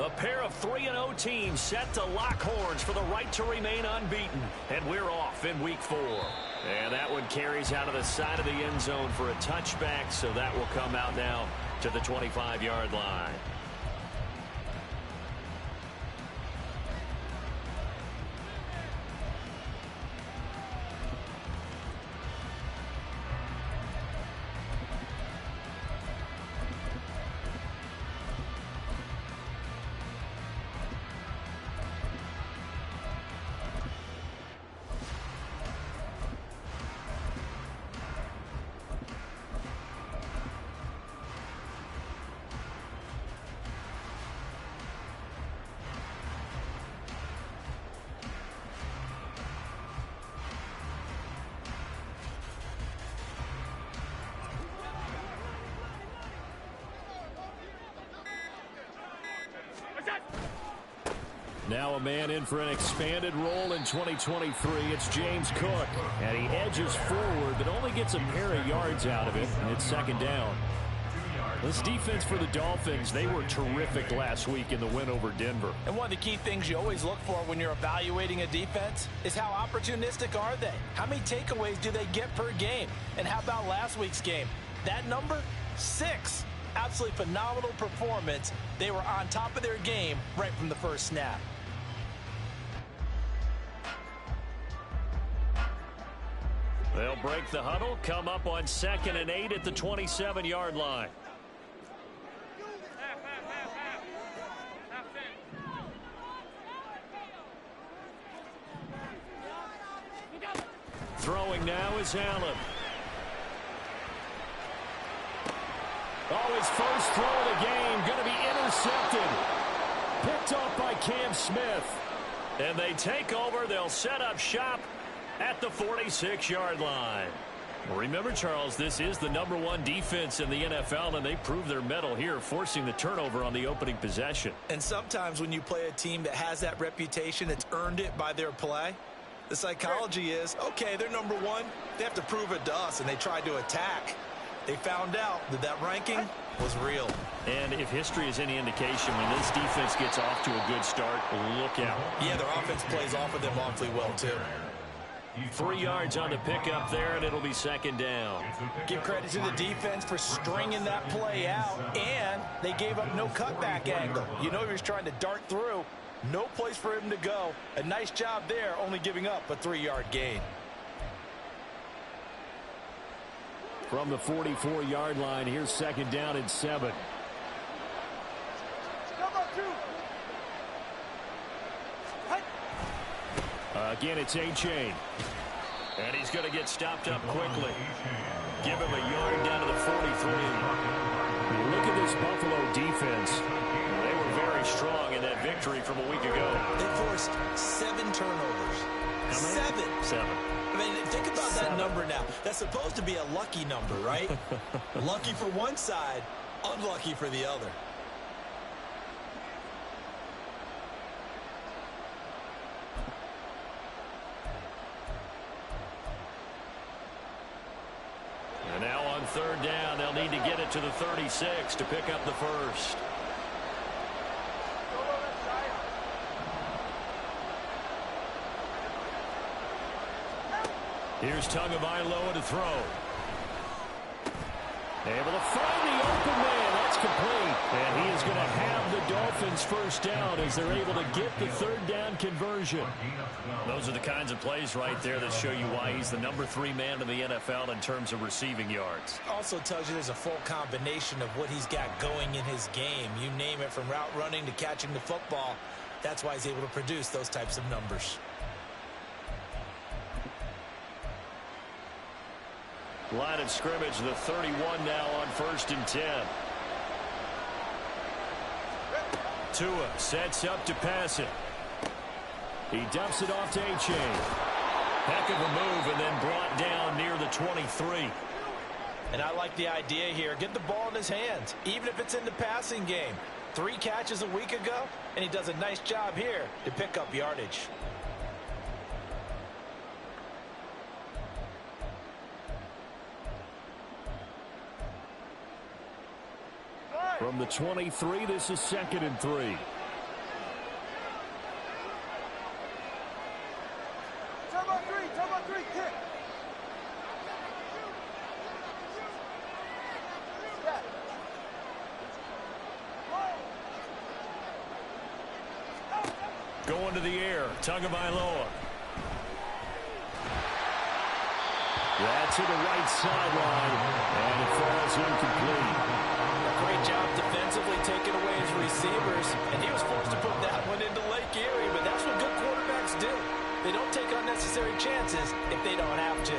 A pair of 3-0 teams set to lock horns for the right to remain unbeaten. And we're off in week 4. And that one carries out of the side of the end zone for a touchback, so that will come out now to the 25-yard line. Now a man in for an expanded role in 2023. It's James Cook. And he edges forward, but only gets a pair of yards out of it. And it's second down. This defense for the Dolphins, they were terrific last week in the win over Denver. And one of the key things you always look for when you're evaluating a defense is how opportunistic are they? How many takeaways do they get per game? And how about last week's game? That number? 6. Absolutely phenomenal performance. They were on top of their game right from the first snap. They'll break the huddle, come up on 2nd and 8 at the 27-yard line. Throwing now is Allen. Oh, his first throw of the game going to be intercepted. Picked off by Cam Smith. And they take over. They'll set up shop at the 46-yard line. Remember, Charles, this is the #1 defense in the NFL, and they prove their mettle here, forcing the turnover on the opening possession. And sometimes when you play a team that has that reputation, it's earned it by their play. The psychology is, okay, they're #1. They have to prove it to us, and they tried to attack. They found out that that ranking was real. And if history is any indication, when this defense gets off to a good start, look out. Yeah, their offense plays off of them awfully well, too. 3 yards on the pickup there, and it'll be second down. Give credit to the defense for stringing that play out, and they gave up no cutback angle. You know he was trying to dart through. No place for him to go. A nice job there, only giving up a 3-yard gain. From the 44-yard line, here's second down and 7. Again, it's A-Chain. And he's going to get stopped up quickly. Give him a yard down to the 43. Look at this Buffalo defense. They were very strong in that victory from a week ago. They forced 7 turnovers. How many? 7. I mean, think about that number now. That's supposed to be a lucky number, right? Lucky for one side, unlucky for the other. And now on third down, they'll need to get it to the 36 to pick up the first. Here's Tagovailoa to throw. Able to find the open man. That's complete. And he is going to have the Dolphins first down as they're able to get the third down conversion. Those are the kinds of plays right there that show you why he's the #3 man in the NFL in terms of receiving yards. Also tells you there's a full combination of what he's got going in his game. You name it, from route running to catching the football. That's why he's able to produce those types of numbers. Line of scrimmage, the 31 now on 1st and 10. Tua sets up to pass it. He dumps it off to A-Chain. Heck of a move, and then brought down near the 23. And I like the idea here. Get the ball in his hands, even if it's in the passing game. 3 catches a week ago, and he does a nice job here to pick up yardage. From the 23, this is 2nd and 3. going to the air. Tagovailoa. That's to the right sideline, and it falls incomplete. A great job defensively taking away his receivers, and he was forced to put that one into Lake Erie, but that's what good quarterbacks do. They don't take unnecessary chances if they don't have to.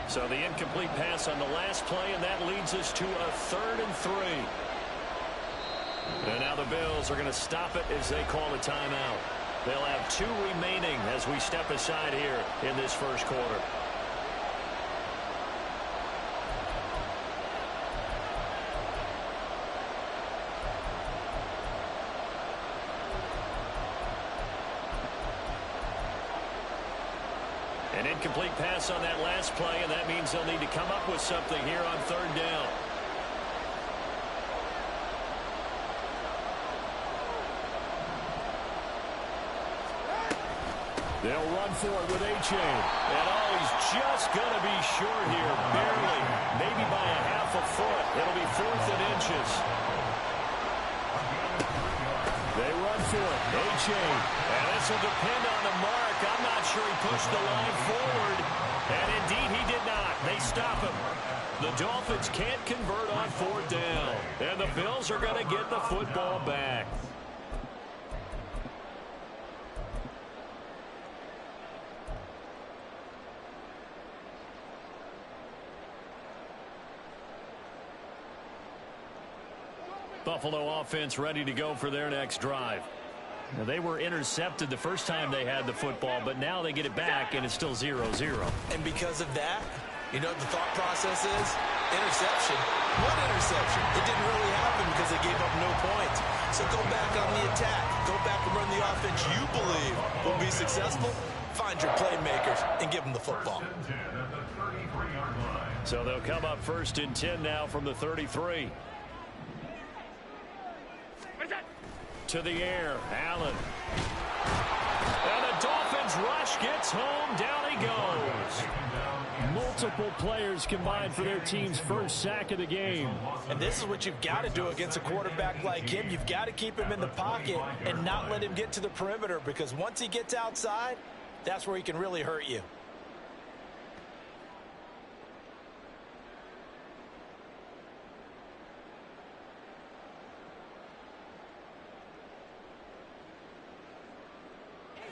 So the incomplete pass on the last play, and that leads us to a 3rd and 3. And now the Bills are going to stop it as they call a timeout. They'll have 2 remaining as we step aside here in this first quarter. An incomplete pass on that last play, and that means they'll need to come up with something here on 3rd down. They'll run for it with A-Chain. And he's just going to be short here, barely, maybe by a half a foot. It'll be 4th and inches. They run for it. A-Chain. And this will depend on the mark. I'm not sure he pushed the line forward. And indeed he did not. They stop him. The Dolphins can't convert on 4th down. And the Bills are going to get the football back. Buffalo offense ready to go for their next drive. Now, they were intercepted the first time they had the football, but now they get it back, and it's still 0-0. And because of that, you know what the thought process is? Interception. What interception? It didn't really happen because they gave up no points. So go back on the attack. Go back and run the offense you believe will be successful. Find your playmakers and give them the football. So they'll come up 1st and 10 now from the 33. To the air, Allen. And the Dolphins rush gets home. Down he goes. Multiple players combined for their team's first sack of the game. And this is what you've got to do against a quarterback like him. You've got to keep him in the pocket and not let him get to the perimeter, because once he gets outside, that's where he can really hurt you.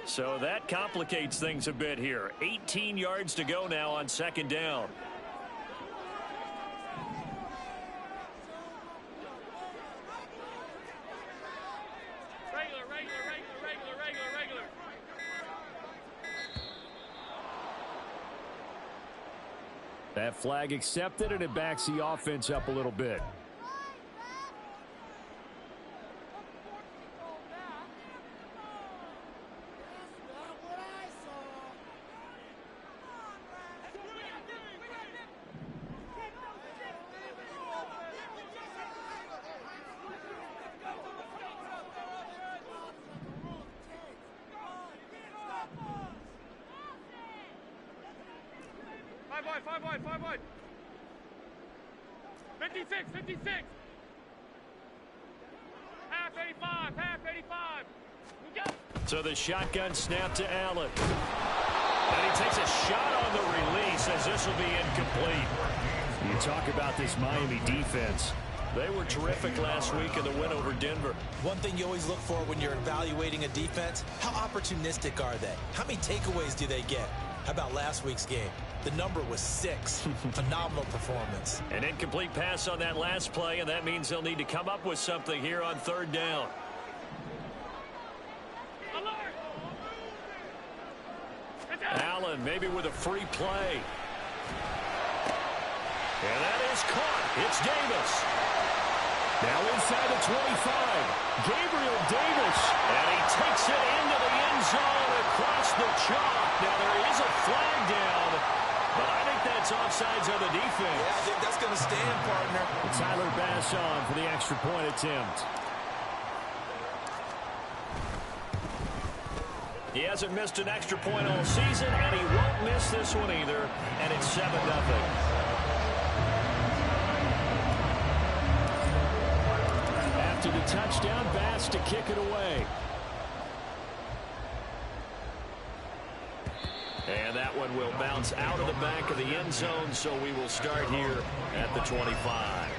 So that complicates things a bit here. 18 yards to go now on 2nd down. Regular. That flag accepted, and it backs the offense up a little bit. Five wide. 56. Half 85. So the shotgun snap to Allen. And he takes a shot on the release as this will be incomplete. You talk about this Miami defense. They were terrific last week in the win over Denver. One thing you always look for when you're evaluating a defense, how opportunistic are they? How many takeaways do they get? How about last week's game? The number was 6. Phenomenal performance. An incomplete pass on that last play, and that means they'll need to come up with something here on 3rd down. Allen maybe with a free play. And that is caught. It's Davis. Now inside the 25. Gabriel Davis. And he takes it into the end zone across the chalk. Now there is a flag down, but I think that's offsides on the defense. Yeah, I think that's going to stand, partner. Tyler Bass on for the extra point attempt. He hasn't missed an extra point all season, and he won't miss this one either, and it's 7-0. After the touchdown, Bass to kick it away. And that one will bounce out of the back of the end zone, so we will start here at the 25.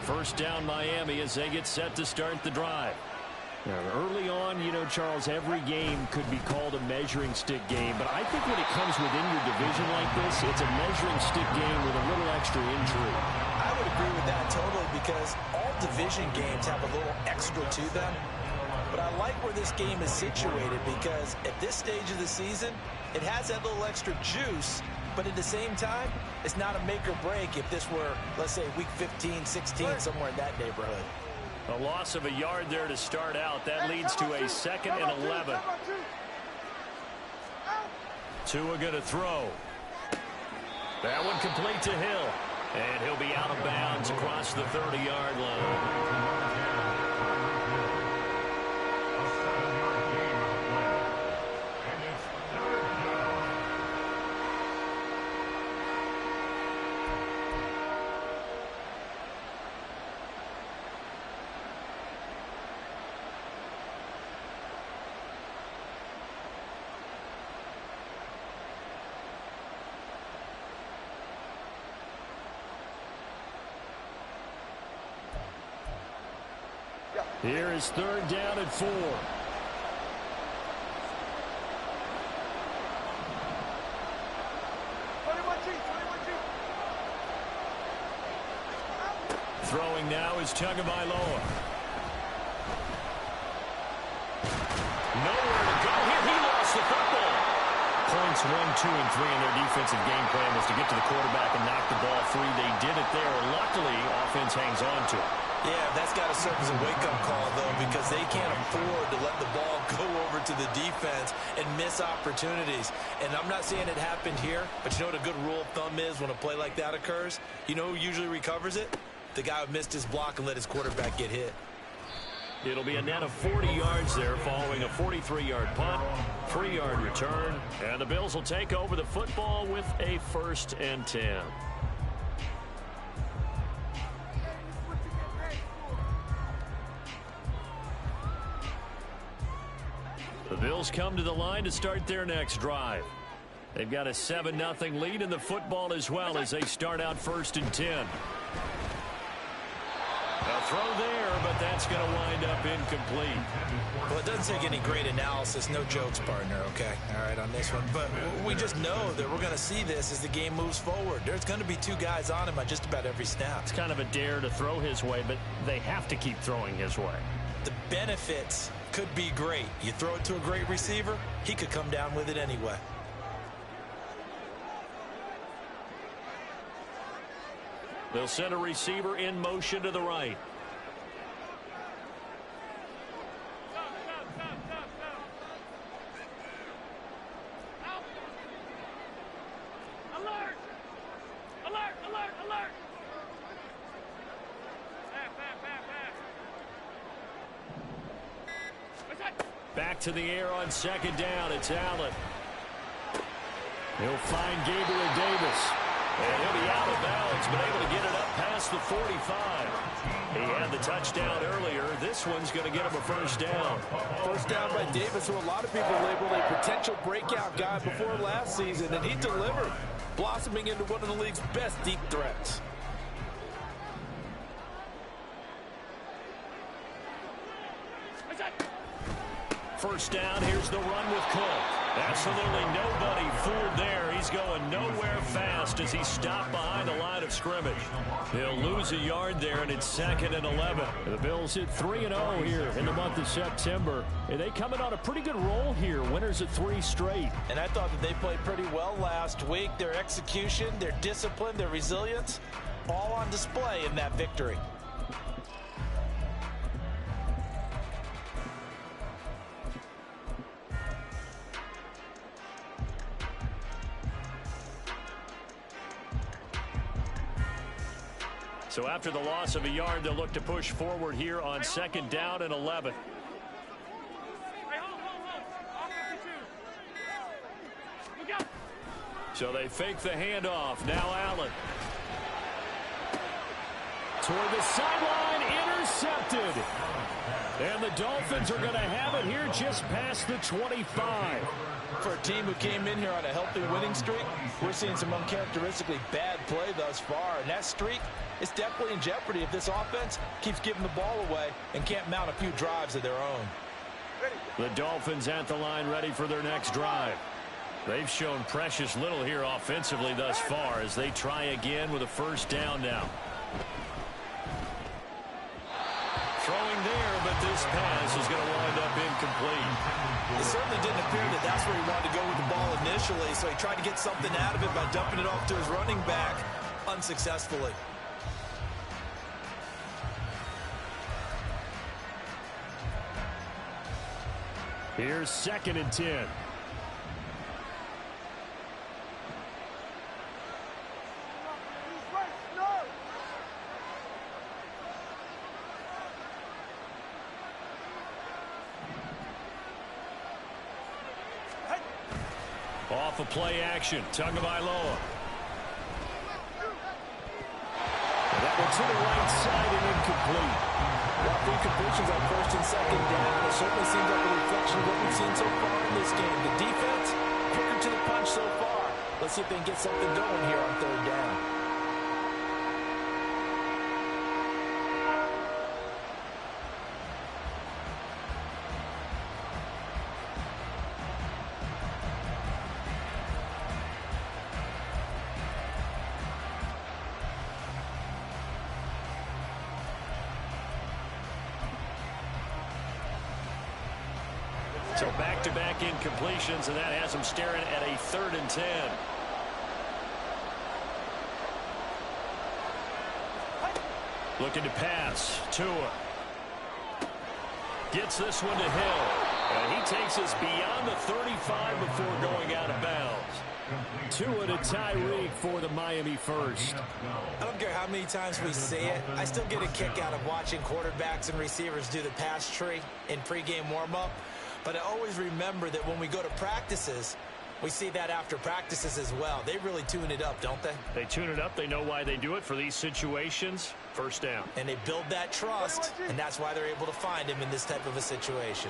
First down Miami as they get set to start the drive. Now, early on, you know, Charles, every game could be called a measuring stick game, but I think when it comes within your division like this, it's a measuring stick game with a little extra intrigue. I would agree with that totally, because all division games have a little extra to them. But I like where this game is situated, because at this stage of the season, it has that little extra juice, but at the same time, it's not a make or break if this were, let's say, week 15, 16, somewhere in that neighborhood. A loss of a yard there to start out. That leads to a 2nd and 11. Tua going to throw. That one complete to Hill. And he'll be out of bounds across the 30-yard line. Here is 3rd down and 4. Throwing now is Tagovailoa. Nowhere to go here. He lost the football. Points 1, 2, and 3 in their defensive game plan was to get to the quarterback and knock the ball free. They did it there. Luckily, offense hangs on to it. Yeah, that's got to serve as a wake-up call, though, because they can't afford to let the ball go over to the defense and miss opportunities. And I'm not saying it happened here, but you know what a good rule of thumb is when a play like that occurs? You know who usually recovers it? The guy who missed his block and let his quarterback get hit. It'll be a net of 40 yards there following a 43-yard punt, 3-yard return, and the Bills will take over the football with a 1st and 10. The Bills come to the line to start their next drive. They've got a 7-0 lead in the football as well as they start out 1st and 10. A throw there, but that's going to wind up incomplete. Well, it doesn't take any great analysis, no jokes, partner, okay? All right, on this one. But we just know that we're going to see this as the game moves forward. There's going to be 2 guys on him on just about every snap. It's kind of a dare to throw his way, but they have to keep throwing his way. The benefits could be great. You throw it to a great receiver, he could come down with it anyway. They'll send a receiver in motion to the right. Alert! Alert! Alert! Alert! Back to the air on 2nd down. It's Allen. He'll find Gabriel Davis. And he'll be out of bounds, but able to get it up past the 45. He had the touchdown earlier. This one's going to get him a 1st down. 1st down by Davis, who a lot of people labeled a potential breakout guy before last season, and he delivered, blossoming into one of the league's best deep threats. First down, here's the run with Cook. Absolutely nobody fooled there. He's going nowhere fast as he stopped behind the line of scrimmage. He'll lose a yard there, and it's 2nd and 11. The Bills hit 3-0 here in the month of September. And they coming on a pretty good roll here. Winners of 3 straight. And I thought that they played pretty well last week. Their execution, their discipline, their resilience, all on display in that victory. So after the loss of a yard, they'll look to push forward here on 2nd down and 11. So they fake the handoff. Now Allen. Toward the sideline, intercepted. And the Dolphins are going to have it here just past the 25. For a team who came in here on a healthy winning streak, we're seeing some uncharacteristically bad play thus far. And that streak is definitely in jeopardy if this offense keeps giving the ball away and can't mount a few drives of their own. The Dolphins at the line ready for their next drive. They've shown precious little here offensively thus far as they try again with a 1st down now. Throwing there, but this pass is going to wind up incomplete. It certainly didn't appear that that's where he wanted to go with the ball initially, so he tried to get something out of it by dumping it off to his running back unsuccessfully. Here's 2nd and 10. Off of play action, Tagovailoa. That one to the right side and incomplete. Well, 3 completions on 1st and 2nd down. It certainly seems like a reflection of what we've seen so far in this game. The defense, quicker to the punch so far. Let's see if they can get something going here on 3rd down. So back-to-back incompletions, and that has them staring at a 3rd and 10. Looking to pass. Tua. Gets this one to Hill. And he takes us beyond the 35 before going out of bounds. Tua to Tyreek for the Miami first. I don't care how many times we see it. I still get a kick out of watching quarterbacks and receivers do the pass tree in pregame warm-up. But I always remember that when we go to practices, we see that after practices as well. They really tune it up, don't they? They tune it up. They know why they do it for these situations. 1st down. And they build that trust, and that's why they're able to find him in this type of a situation.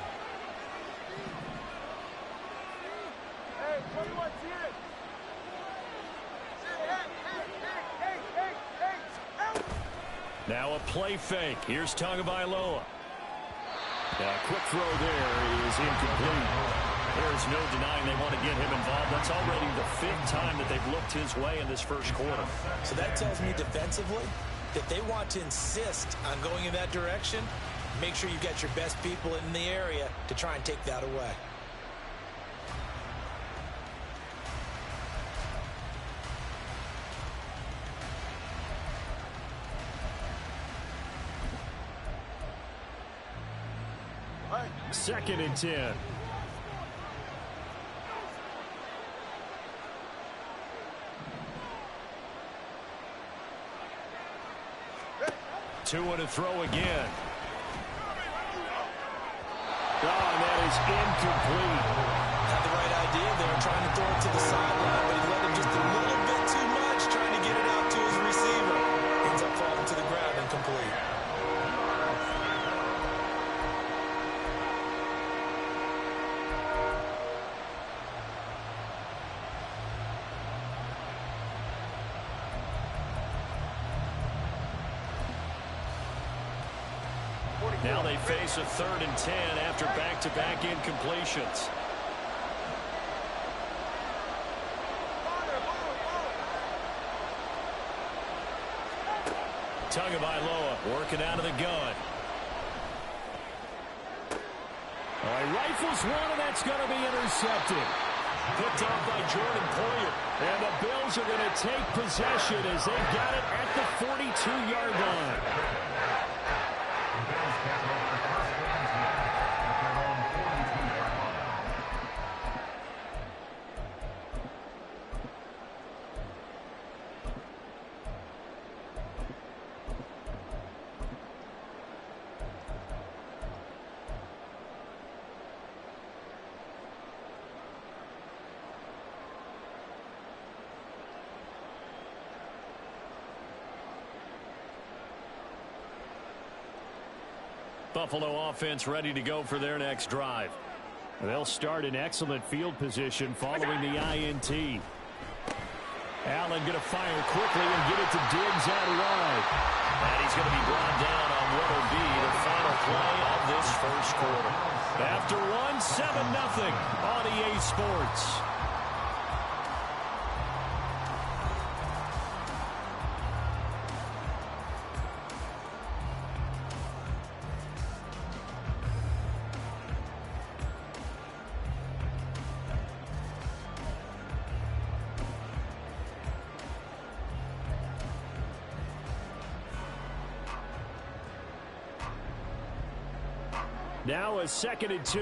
Now a play fake. Here's Tagovailoa. A quick throw there is incomplete. There's no denying they want to get him involved. That's already the 5th time that they've looked his way in this 1st quarter. So that tells me defensively that they want to insist on going in that direction. Make sure you've got your best people in the area to try and take that away. Second and 10. Tua to throw again. Oh, and that is incomplete. Had the right idea there, trying to throw it to the sideline, but he let him just a little bit too much, trying to get it out to his receiver. Ends up falling to the ground incomplete. Now they face a 3rd and 10 after back-to-back incompletions. Tagovailoa working out of the gun. He rifles one, and that's going to be intercepted. Picked off by Jordan Poyer. And the Bills are going to take possession as they got it at the 42-yard line. Buffalo offense ready to go for their next drive. They'll start in excellent field position following the INT. Allen going to fire quickly and get it to Diggs out wide. And he's going to be brought down on what will be the final play of this first quarter. After one, 7-0 on EA Sports. Now a 2nd and 2.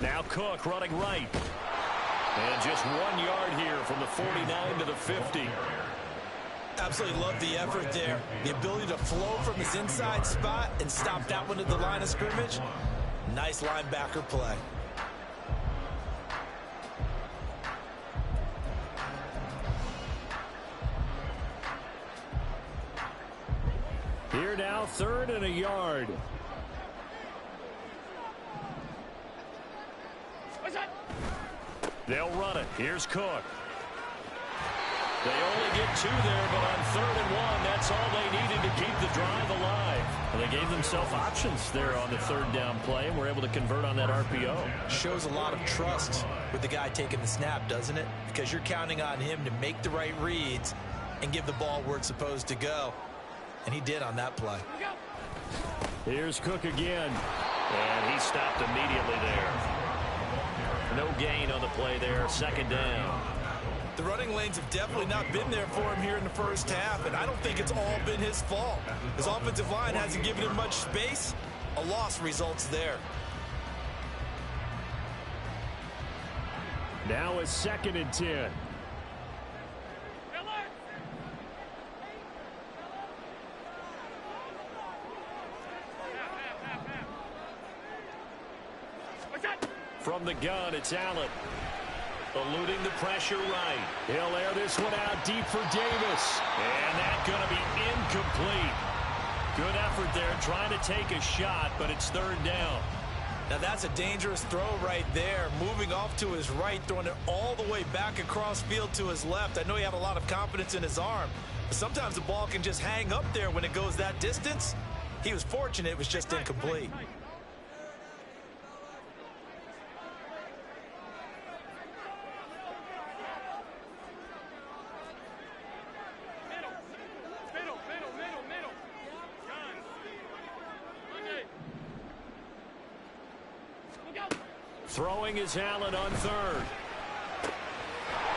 Now Cook running right. And just 1 yard here from the 49 to the 50. Absolutely love the effort there. The ability to flow from his inside spot and stop that one at the line of scrimmage. Nice linebacker play. Here now, 3rd and a yard. They'll run it. Here's Cook. They only get 2 there, but on 3rd and 1, that's all they needed to keep the drive alive. And they gave themselves options there on the 3rd down play and were able to convert on that RPO. Shows a lot of trust with the guy taking the snap, doesn't it? Because you're counting on him to make the right reads and give the ball where it's supposed to go. And he did on that play. Here's Cook again. And he stopped immediately there. No gain on the play there. 2nd down. The running lanes have definitely not been there for him here in the first half, and I don't think it's all been his fault. His offensive line hasn't given him much space. A loss results there. Now a 2nd and 10. From the gun, it's Allen. Eluding the pressure right. He'll air this one out deep for Davis. And that's going to be incomplete. Good effort there trying to take a shot, but it's 3rd down. Now that's a dangerous throw right there. Moving off to his right, throwing it all the way back across field to his left. I know he had a lot of confidence in his arm, but sometimes the ball can just hang up there when it goes that distance. He was fortunate it was just incomplete. Throwing is Allen on 3rd.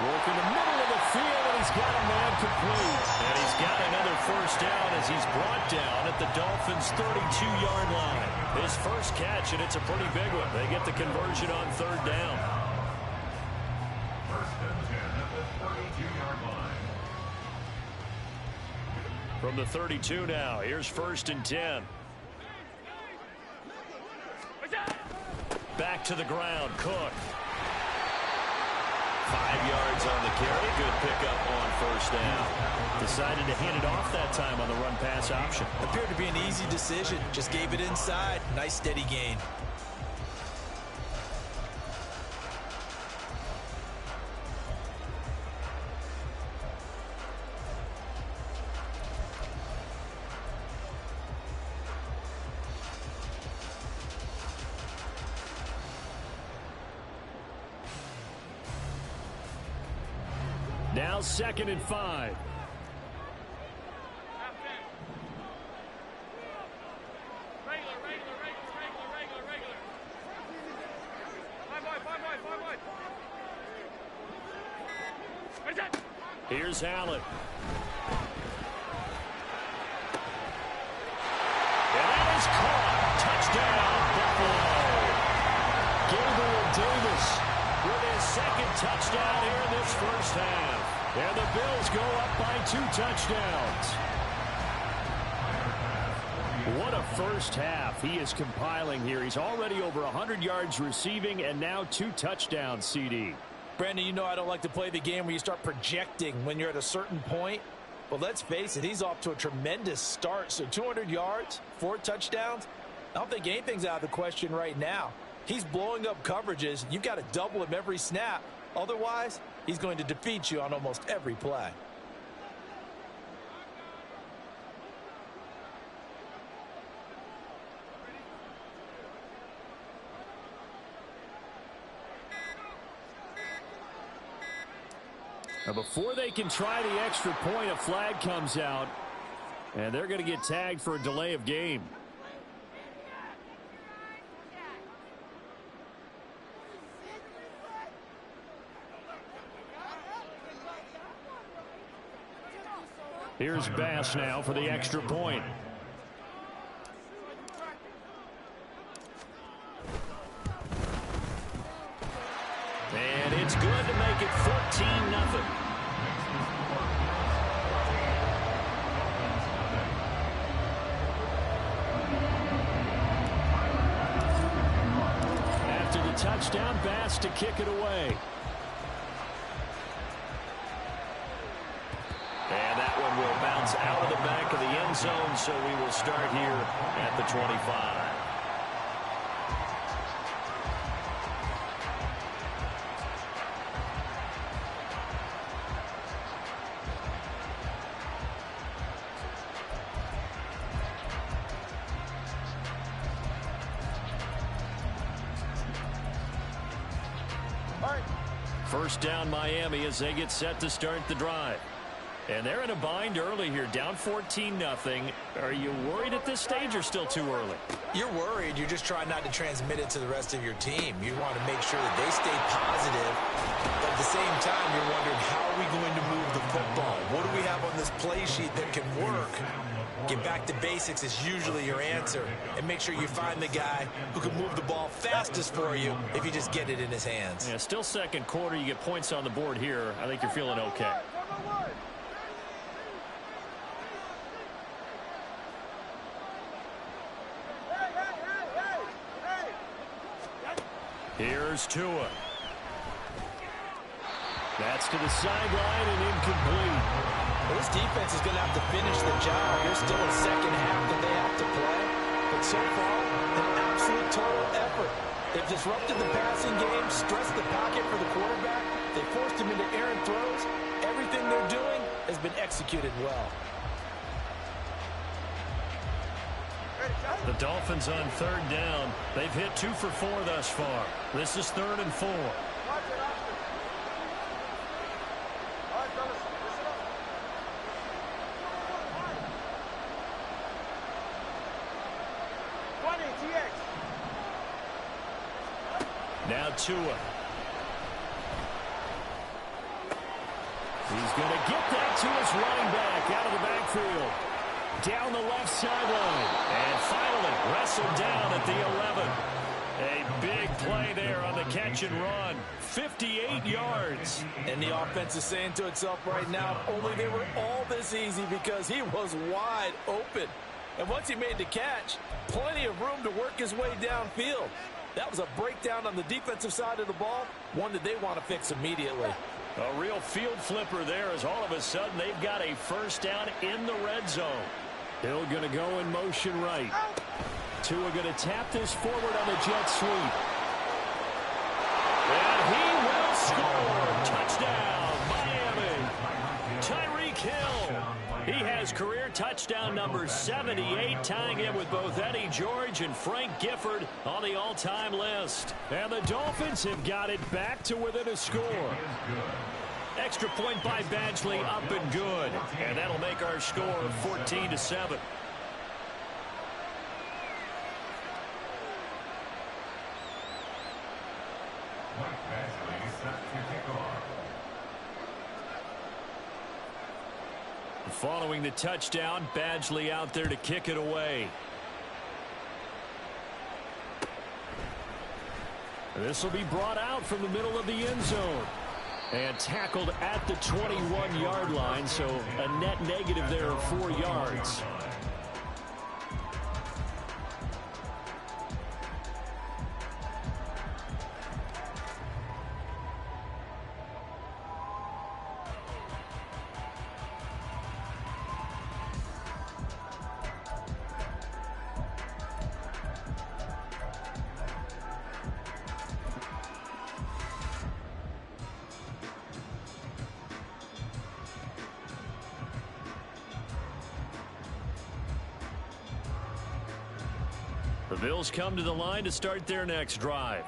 Working the middle of the field, and he's got a man complete. And he's got another 1st down as he's brought down at the Dolphins' 32-yard line. His first catch, and it's a pretty big one. They get the conversion on 3rd down. 1st and 10 at the 32-yard line. From the 32 now, here's 1st and 10. Back to the ground, Cook. 5 yards on the carry. Good pickup on 1st down. Decided to hand it off that time on the run-pass option. Appeared to be an easy decision. Just gave it inside. Nice steady gain. Now 2nd and 5. Here's Allen. And that is caught. Touchdown, Buffalo. Gabriel Davis with his 2nd touchdown here in this first half. And the Bills go up by 2 touchdowns. What a first half he is compiling here. He's already over 100 yards receiving and now 2 touchdowns, CD. Brandon, you know I don't like to play the game where you start projecting when you're at a certain point. But let's face it, he's off to a tremendous start. So 200 yards, 4 touchdowns. I don't think anything's out of the question right now. He's blowing up coverages. You've got to double him every snap. Otherwise, he's going to defeat you on almost every play. Now before they can try the extra point, a flag comes out, and they're going to get tagged for a delay of game. Here's Bass now for the extra point. And it's good to make it 14-0. After the touchdown, Bass to kick it away. And that one will bounce out of the back of the end zone, so we will start here at the 25. First down Miami as they get set to start the drive. And they're in a bind early here, down 14-0. Are you worried at this stage or still too early? You're worried. You're just trying not to transmit it to the rest of your team. You want to make sure that they stay positive. But at the same time, you're wondering, how are we going to move the football? What do we have on this play sheet that can work? Get back to basics is usually your answer. And make sure you find the guy who can move the ball fastest for you if you just get it in his hands. Yeah, still second quarter. You get points on the board here. I think you're feeling okay. Here's Tua. That's to the sideline and incomplete. Well, this defense is going to have to finish the job. There's still a second half that they have to play. But so far, an absolute total effort. They've disrupted the passing game, stressed the pocket for the quarterback. They forced him into errant throws. Everything they're doing has been executed well. The Dolphins on third down. They've hit 2 for 4 thus far. This is 3rd and 4. Now Tua. He's going to get that to his running back out of the backfield. Down the left sideline. And finally wrestled down at the 11. A big play there on the catch and run. 58 yards. And the offense is saying to itself right now, only they were all this easy because he was wide open. And once he made the catch, plenty of room to work his way downfield. That was a breakdown on the defensive side of the ball, one that they want to fix immediately. A real field flipper there as all of a sudden they've got a first down in the red zone. Hill going to go in motion right. Tua going to tap this forward on the jet sweep. And he will score. Touchdown, Miami. Tyreek Hill. He has career touchdown number 78, tying it with both Eddie George and Frank Gifford on the all-time list. And the Dolphins have got it back to within a score. Extra point by Badgley, up and good. And that'll make our score 14-7. Following the touchdown, Badgley out there to kick it away. This will be brought out from the middle of the end zone. And tackled at the 21-yard line, so a net negative there of 4 yards. The Bills come to the line to start their next drive.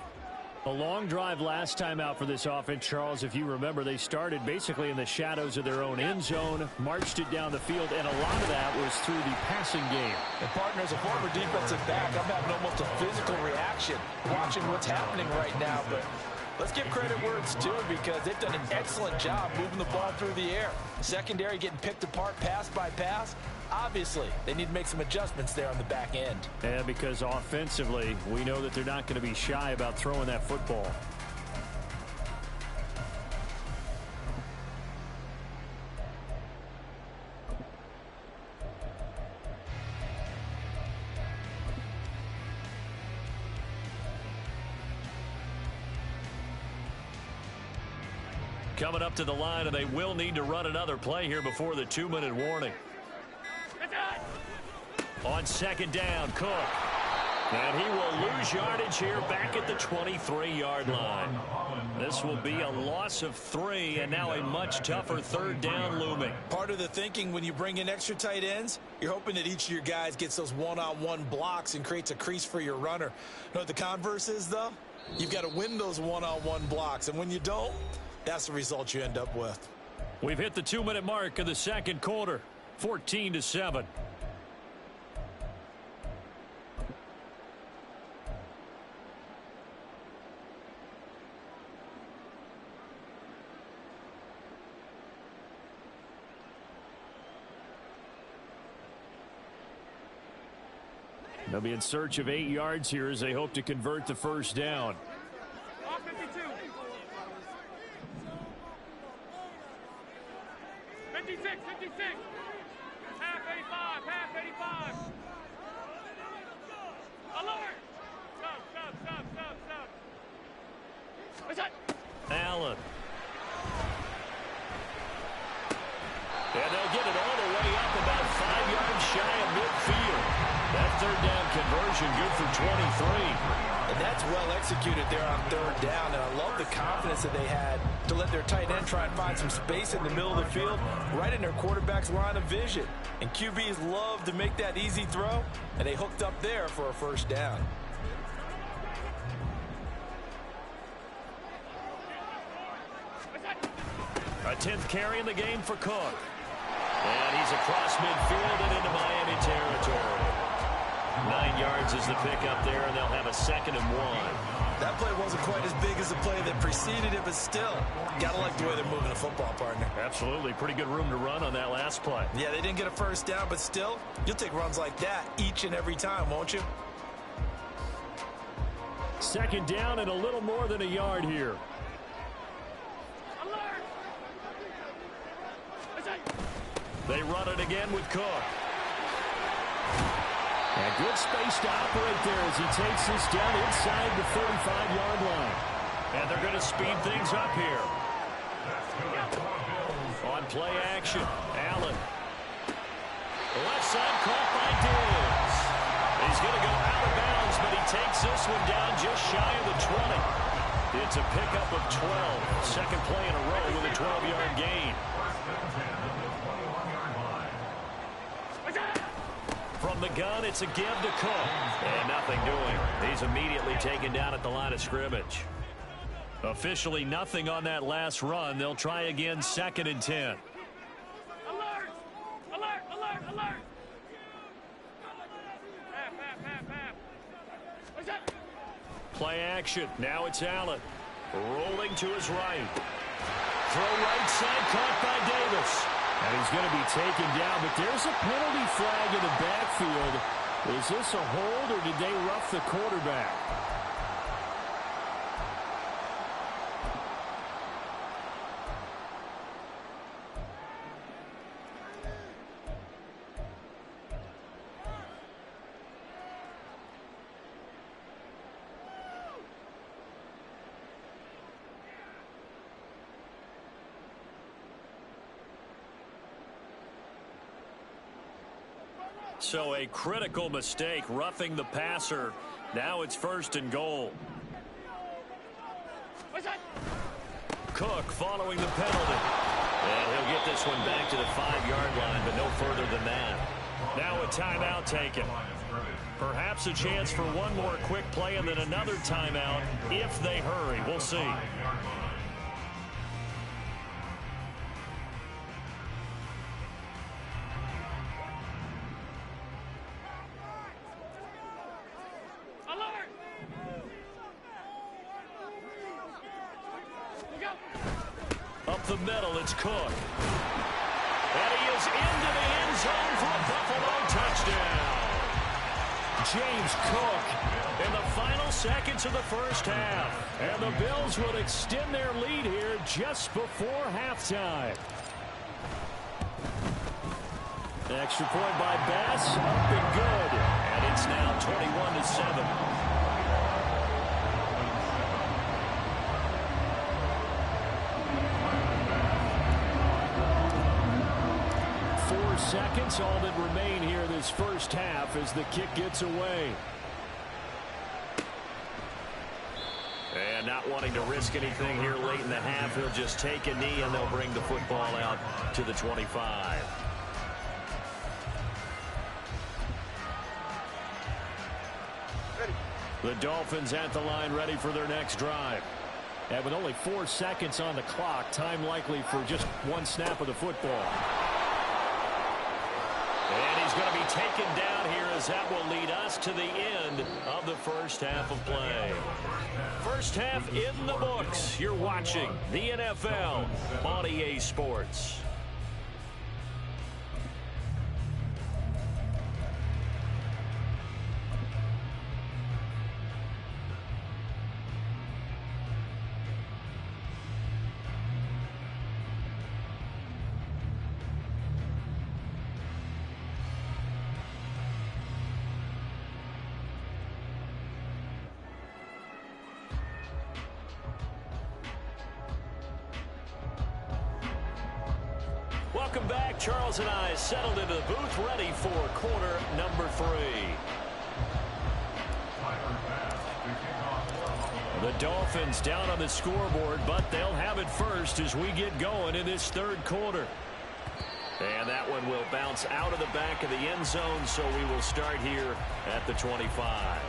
A long drive last time out for this offense, Charles. If you remember, they started basically in the shadows of their own end zone, marched it down the field, and a lot of that was through the passing game. And partner, as a former defensive back, I'm having almost a physical reaction watching what's happening right now. But let's give credit where it's due, because they've done an excellent job moving the ball through the air. Secondary getting picked apart pass by pass. Obviously, they need to make some adjustments there on the back end. And because offensively, we know that they're not going to be shy about throwing that football. Coming up to the line, and they will need to run another play here before the 2-minute warning. On second down, Cook. And he will lose yardage here back at the 23-yard line. This will be a loss of 3, and now a much tougher third down looming. Part of the thinking when you bring in extra tight ends, you're hoping that each of your guys gets those one-on-one blocks and creates a crease for your runner. You know what the converse is, though? You've got to win those one-on-one blocks, and when you don't, that's the result you end up with. We've hit the 2-minute mark of the second quarter, 14-7. They'll be in search of 8 yards here as they hope to convert the first down. 52. 56, 56. Half 85, half 85. Alert! Stop. What's that? Allen. And they'll get it all the way up about 5 yards shy of midfield. That third down conversion good for 23. And that's well executed there on third down. And I love the confidence that they had to let their tight end try and find some space in the middle of the field, right in their quarterback's line of vision. And QBs love to make that easy throw, and they hooked up there for a first down. A 10th carry in the game for Cook. And he's across midfield and into Miami territory. 9 yards is the pickup there, and they'll have a 2nd and 1. That play wasn't quite as big as the play that preceded it, but still, gotta like the way they're moving the football, partner. Absolutely. Pretty good room to run on that last play. Yeah, they didn't get a first down, but still, you'll take runs like that each and every time, won't you? 2nd down and a little more than a yard here. Alert! What's that? They run it again with Cook. And good space to operate there as he takes this down inside the 35-yard line. And they're going to speed things up here. On play action, Allen. Left side caught by Diggs. He's going to go out of bounds, but he takes this one down just shy of the 20. It's a pickup of 12. Second play in a row with a 12-yard gain. From the gun, it's a give to Cook. And nothing doing. He's immediately taken down at the line of scrimmage. Officially nothing on that last run. They'll try again, 2nd and 10. Alert! Alert! Half. What's that? Play action. Now it's Allen. Rolling to his right. Throw right side, caught by Davis. And he's going to be taken down, but there's a penalty flag in the backfield. Is this a hold, or did they rough the quarterback? So a critical mistake, roughing the passer. Now it's 1st and goal. What's that? Cook following the penalty. And he'll get this one back to the 5-yard line, but no further than that. Now a timeout taken. Perhaps a chance for one more quick play and then another timeout if they hurry. We'll see. Alert! Look out! Up the middle, it's Cook. And he is into the end zone for a Buffalo touchdown. James Cook in the final seconds of the first half. And the Bills will extend their lead here just before halftime. The extra point by Bass, up and good. And it's now 21-7. 4 seconds, all that remain here this first half as the kick gets away. And not wanting to risk anything here late in the half, he'll just take a knee and they'll bring the football out to the 25. The Dolphins at the line ready for their next drive. And with only 4 seconds on the clock, time likely for just one snap of the football. And he's going to be taken down here as that will lead us to the end of the first half of play. First half in the books. You're watching the NFL on EA Sports. Welcome back. Charles and I settled into the booth, ready for quarter number 3. The Dolphins down on the scoreboard, but they'll have it first as we get going in this third quarter. And that one will bounce out of the back of the end zone, so we will start here at the 25.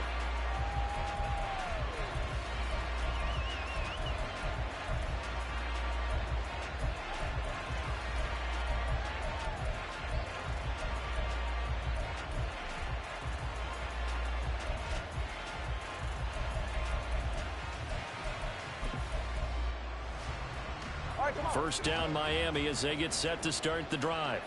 First down Miami as they get set to start the drive.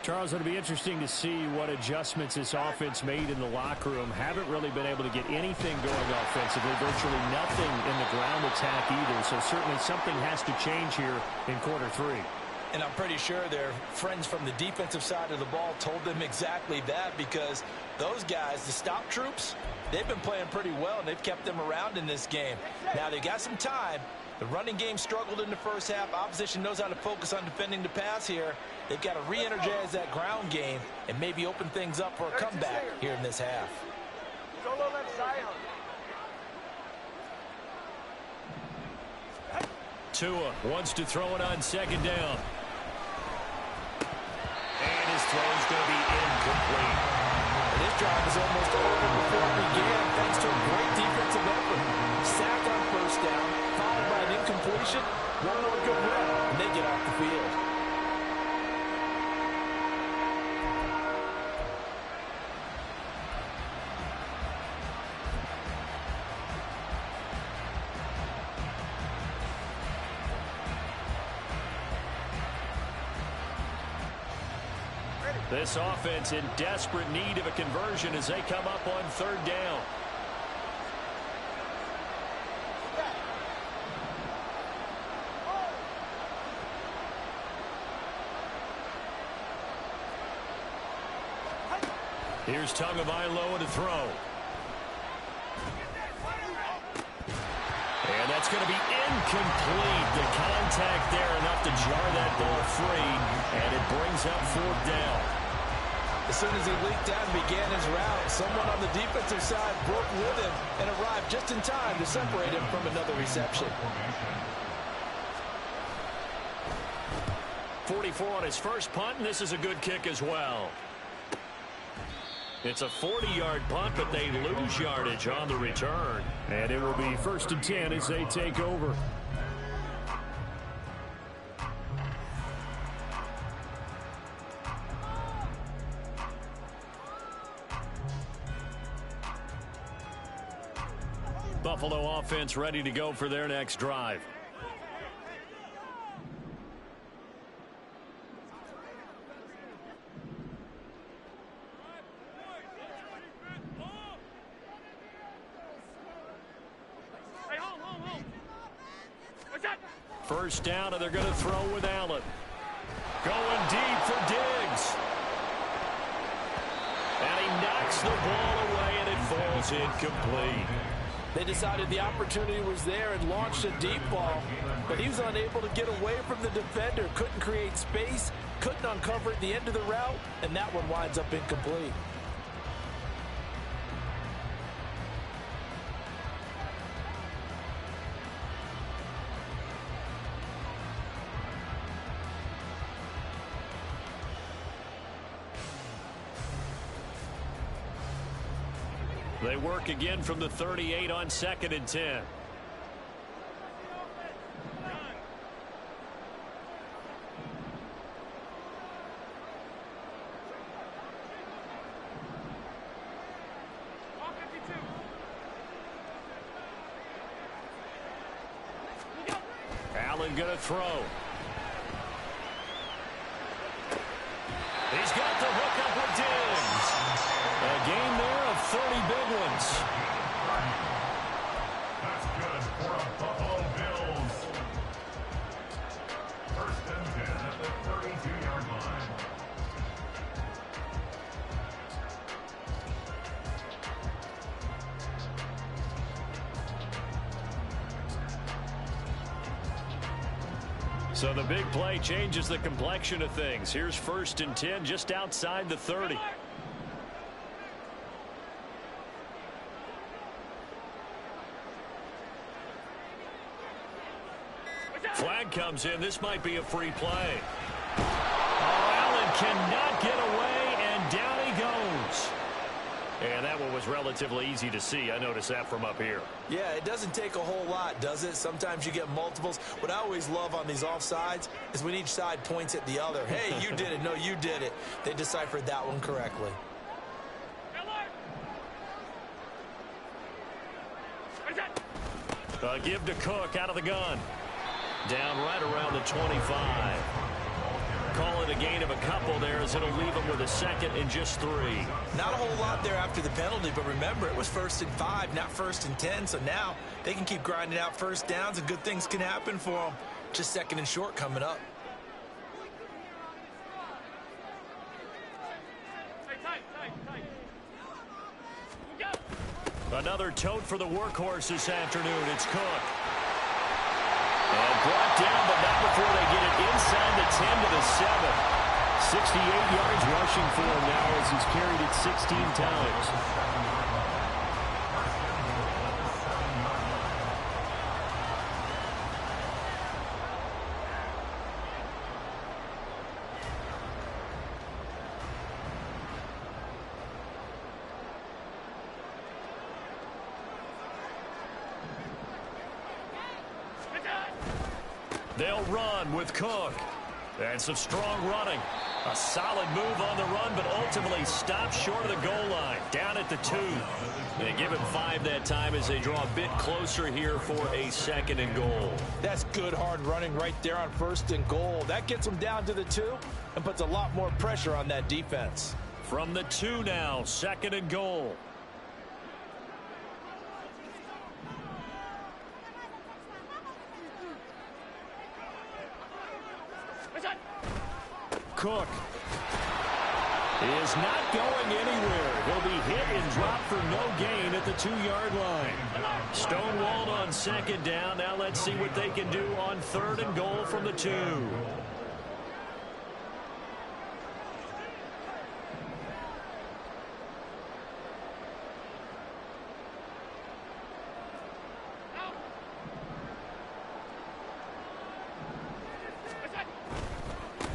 Charles, it'll be interesting to see what adjustments this offense made in the locker room. Haven't really been able to get anything going offensively, virtually nothing in the ground attack either. So certainly something has to change here in quarter 3. And I'm pretty sure their friends from the defensive side of the ball told them exactly that, because those guys, the stop troops, they've been playing pretty well, and they've kept them around in this game. Now, they got some time. The running game struggled in the first half. Opposition knows how to focus on defending the pass here. They've got to re-energize that ground game and maybe open things up for a comeback here in this half. Solo left side. Tua wants to throw it on second down. And his throw is going to be incomplete. And this drive is almost over before it began, thanks to a great defensive effort. Sack on first down, followed by an incompletion. One more good run, and they get off the field. This offense in desperate need of a conversion as they come up on third down. Here's Tagovailoa to throw. And that's going to be incomplete. The contact there enough to jar that ball free, and it brings up fourth down. As soon as he leaked out and began his route, someone on the defensive side broke with him and arrived just in time to separate him from another reception. 44 on his first punt, and this is a good kick as well. It's a 40-yard punt, but they lose yardage on the return. And it will be 1st and 10 as they take over. Buffalo offense ready to go for their next drive. First down, and they're going to throw with Allen. Going deep for Diggs. And he knocks the ball away, and it falls incomplete. They decided the opportunity was there and launched a deep ball, but he was unable to get away from the defender, couldn't create space, couldn't uncover at the end of the route, and that one winds up incomplete. They work again from the 38 on 2nd and 10. Allen going to throw. He's got the hook up with Diggs. A game there of 30 big ones. That's good for the Buffalo Bills. 1st and 10 at the 32-yard line. So the big play changes the complexion of things. Here's 1st and 10 just outside the 30. Flag comes in. This might be a free play. Oh, Allen cannot get away, and down he goes. And that one was relatively easy to see. I noticed that from up here. Yeah, it doesn't take a whole lot, does it? Sometimes you get multiples. What I always love on these offsides is when each side points at the other. Hey, you did it. No, you did it. They deciphered that one correctly. Give to Cook out of the gun. Down right around the 25. Call it a gain of a couple there as it'll leave them with a 2nd and just 3. Not a whole lot there after the penalty, but remember, it was 1st and 5, not 1st and 10, so now they can keep grinding out first downs and good things can happen for them. Just 2nd and short coming up. Another tote for the workhorse this afternoon. It's Cook. And brought down, but not before they get it inside the 10 to the 7. 68 yards rushing for him now as he's carried it 16 times. They'll run with Cook. And some strong running. A solid move on the run, but ultimately stopped short of the goal line. Down at the 2. They give him 5 that time as they draw a bit closer here for a 2nd and goal. That's good hard running right there on 1st and goal. That gets them down to the 2 and puts a lot more pressure on that defense. From the 2 now, 2nd and goal. Cook is not going anywhere. He'll be hit and dropped for no gain at the 2-yard line. Stonewalled on 2nd down. Now let's see what they can do on 3rd and goal from the 2.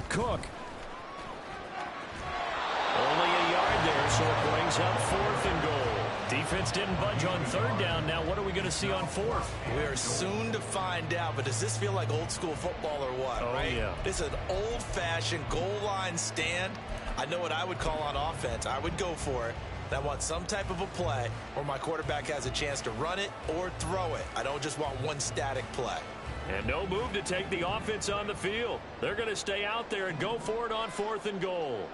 Cook. Only a yard there, so it brings brings up 4th and goal. Defense didn't budge on 3rd down. Now what are we going to see on 4th? We are soon to find out, but does this feel like old school football or what, right? Yeah. This is an old-fashioned goal line stand. I know what I would call on offense. I would go for it. I want some type of a play where my quarterback has a chance to run it or throw it. I don't just want one static play. And no move to take the offense on the field. They're going to stay out there and go for it on 4th and goal.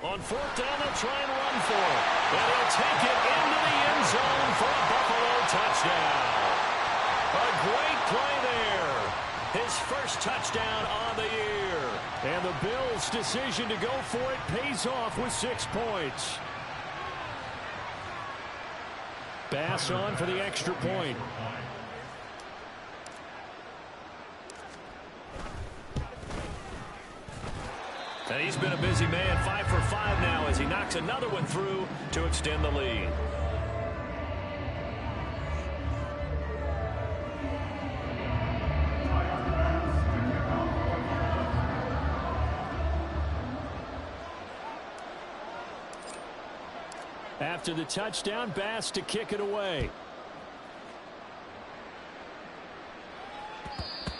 On 4th down, they'll try and run for it. And he'll take it into the end zone for a Buffalo touchdown. A great play there. His first touchdown on the year. And the Bills' decision to go for it pays off with 6 points. Bass on for the extra point. And he's been a busy man, 5 for 5 now as he knocks another one through to extend the lead. After the touchdown, Bass to kick it away.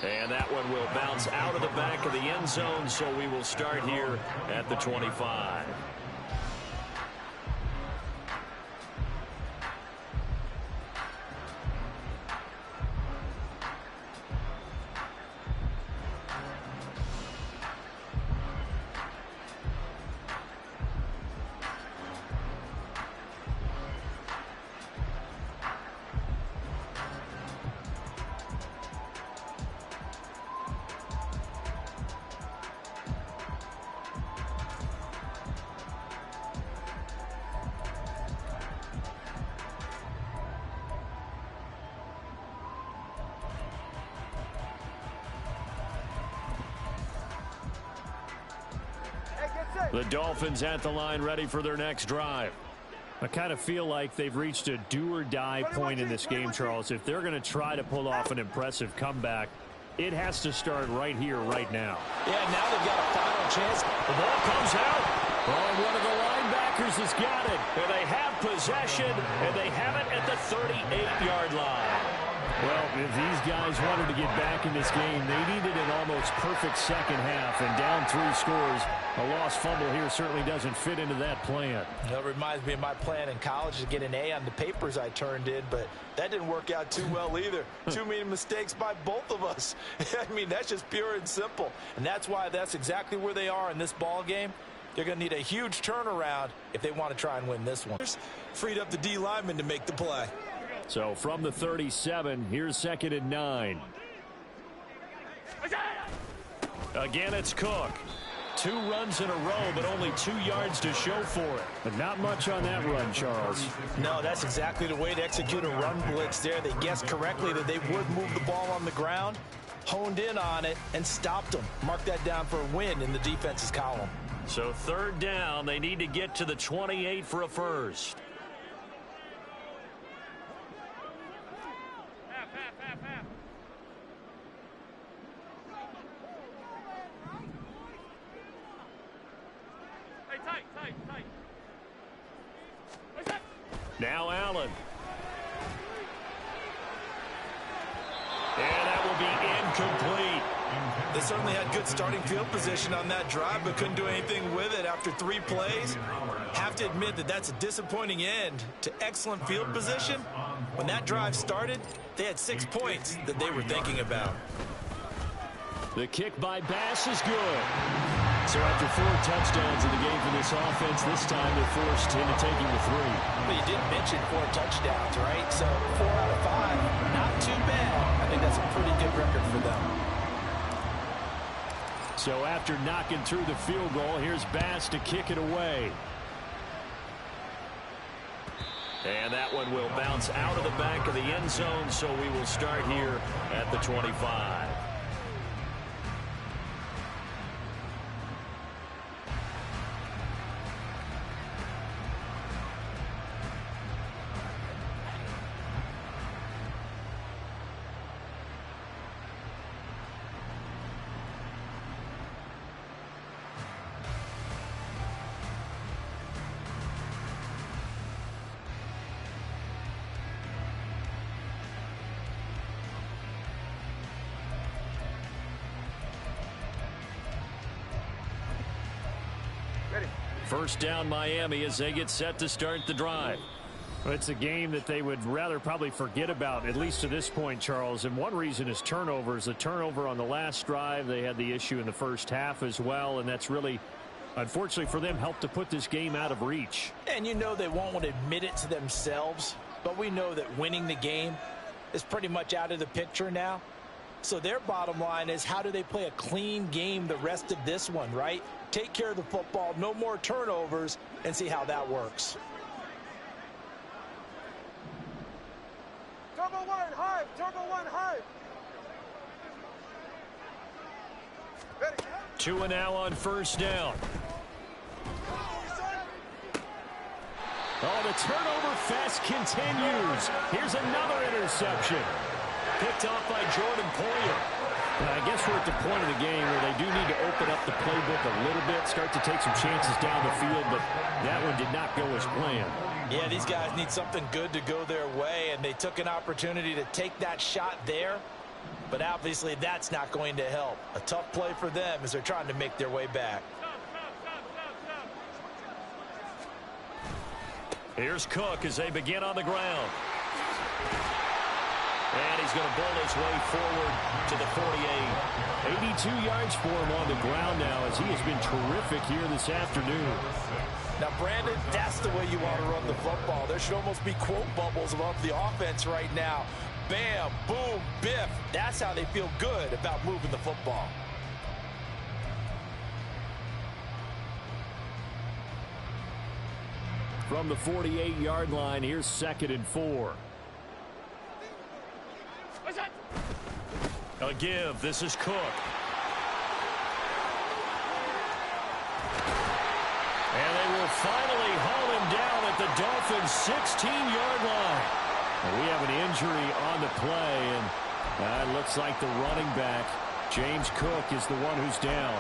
And that one will bounce out of the back of the end zone, so we will start here at the 25. The Dolphins at the line, ready for their next drive. I kind of feel like they've reached a do-or-die point in this game, Charles. If they're going to try to pull off an impressive comeback, it has to start right here, right now. Yeah, now they've got a final chance. The ball comes out. Oh, one of the linebackers has got it. And they have possession, and they have it at the 38-yard line. Well, if these guys wanted to get back in this game, they needed an almost perfect second half, and down 3 scores. A lost fumble here certainly doesn't fit into that plan. That reminds me of my plan in college to get an A on the papers I turned in, but that didn't work out too well either. Too many mistakes by both of us. I mean, that's just pure and simple. And that's why that's exactly where they are in this ball game. They're going to need a huge turnaround if they want to try and win this one. Freed up the D lineman to make the play. So from the 37, here's 2nd and 9. Again, it's Cook. 2 runs in a row, but only 2 yards to show for it. But not much on that run, Charles. No, that's exactly the way to execute a run blitz there. They guessed correctly that they would move the ball on the ground, honed in on it, and stopped them. Mark that down for a win in the defense's column. So 3rd down, they need to get to the 28 for a first. Now Allen. And that will be incomplete. They certainly had good starting field position on that drive, but couldn't do anything with it after 3 plays. Have to admit that that's a disappointing end to excellent field position. When that drive started, they had 6 points that they were thinking about. The kick by Bass is good. So after 4 touchdowns in the game for this offense, this time they're forced into taking the 3. But you did mention 4 touchdowns, right? So 4 out of 5, not too bad. I think that's a pretty good record for them. So after knocking through the field goal, here's Bass to kick it away. And that one will bounce out of the back of the end zone, so we will start here at the 25. First down Miami as they get set to start the drive. Well, it's a game that they would rather probably forget about, at least to this point, Charles. And one reason is turnovers. The turnover on the last drive, they had the issue in the first half as well. And that's really, unfortunately for them, helped to put this game out of reach. And you know they won't admit it to themselves, but we know that winning the game is pretty much out of the picture now. So their bottom line is, how do they play a clean game the rest of this one, right? Take care of the football, no more turnovers, and see how that works. Turbo one, high. Turbo one, high. Ready. 2 and now on first down. Oh, the turnover fest continues. Here's another interception. Picked off by Jordan Poyer. And I guess we're at the point of the game where they do need to open up the playbook a little bit, start to take some chances down the field, but that one did not go as planned. Yeah, these guys need something good to go their way, and they took an opportunity to take that shot there, but obviously that's not going to help. A tough play for them as they're trying to make their way back. Here's Cook as they begin on the ground. And he's going to bowl his way forward to the 48. 82 yards for him on the ground now as he has been terrific here this afternoon. Now, Brandon, that's the way you want to run the football. There should almost be quote bubbles above the offense right now. Bam, boom, biff. That's how they feel good about moving the football. From the 48-yard line, here's 2nd and 4. A give. This is Cook. And they will finally haul him down at the Dolphins' 16-yard line. And we have an injury on the play, and it looks like the running back, James Cook, is the one who's down.